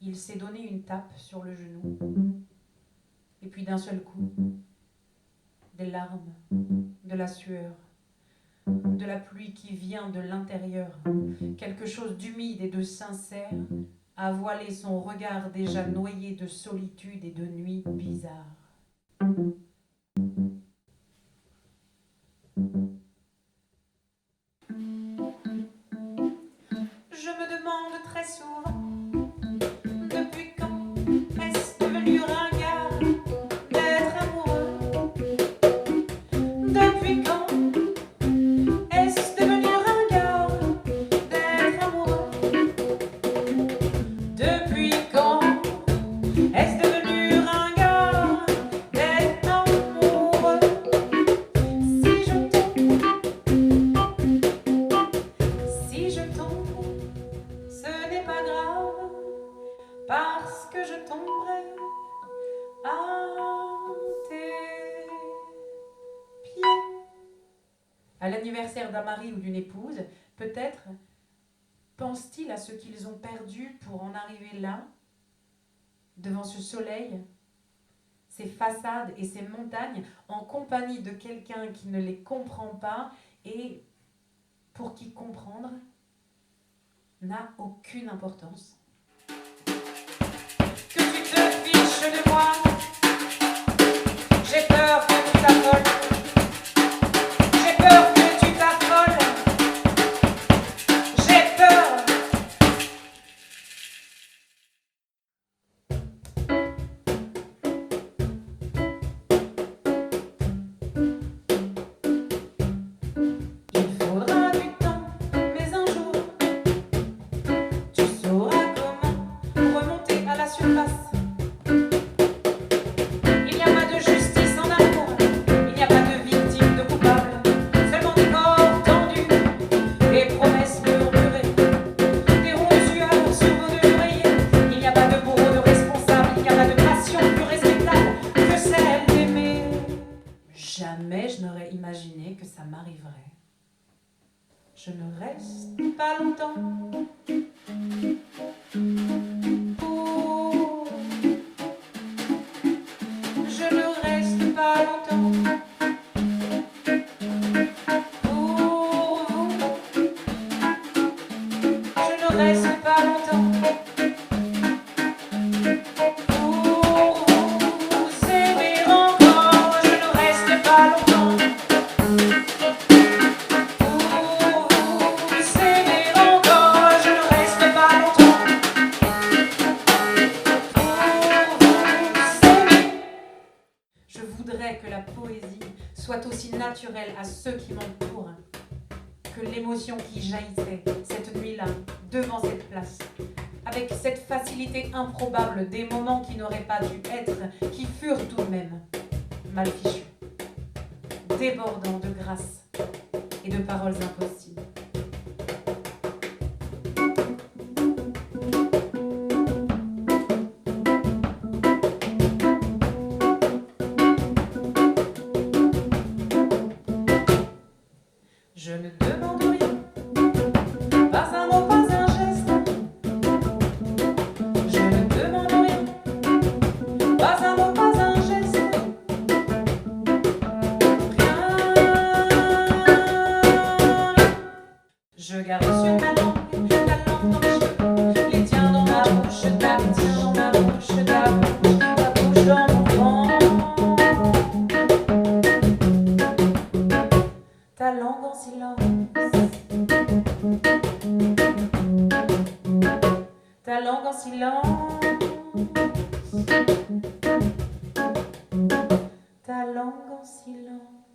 Il s'est donné une tape sur le genou. Et puis d'un seul coup, des larmes, de la sueur, de la pluie qui vient de l'intérieur, quelque chose d'humide et de sincère, a voilé son regard déjà noyé de solitude et de nuit bizarre. Je me demande très souvent, depuis quand est-ce devenu ringard d'être amoureux? Depuis quand est-ce devenu ringard d'être amoureux? Depuis quand est-ce devenu ringard d'être amoureux? Si je tombe, ce n'est pas grave, parce que je tomberai à tes pieds. À l'anniversaire d'un mari ou d'une épouse, peut-être pense-t-il à ce qu'ils ont perdu pour en arriver là, devant ce soleil, ces façades et ces montagnes, en compagnie de quelqu'un qui ne les comprend pas et pour qui comprendre n'a aucune importance. Que tu te fiches de moi, j'ai peur que tu t'affoles, j'ai peur que tu t'affoles, j'ai peur. Il faudra du temps, mais un jour, tu sauras comment remonter à la surface. Il n'y a pas de justice en amour, il n'y a pas de victime, de coupable, seulement des corps tendus, des promesses murmurées, des ronds suaves sur vos deux oreillers. Il n'y a pas de bourreau, de responsable, il n'y a pas de passion plus respectable que celle d'aimer. Jamais je n'aurais imaginé que ça m'arriverait. Je ne reste pas longtemps pour... Je ne reste pas longtemps pour vous. Je ne reste pas longtemps pour vous aimer encore. Je ne reste pas longtemps pour vous aimer encore. Je ne reste pas longtemps pour vous aimer. Je voudrais que la poésie soit aussi naturelle à ceux qui m'entourent que l'émotion qui jaillissait cette nuit-là, devant cette place, avec cette facilité improbable des moments qui n'auraient pas dû être, qui furent tout de même mal fichus, débordant de grâce et de paroles impossibles. Je ne demande rien, pas un mot, pas un geste. Je ne demande rien, pas un mot, pas un geste. Rien. Je garde sur ma langue, la langue dans mes cheveux, les tiens dans ma bouche, ta bouche dans ma bouche, ta bouche dans mon ventre. Ta langue en silence, ta langue en silence, ta langue en silence.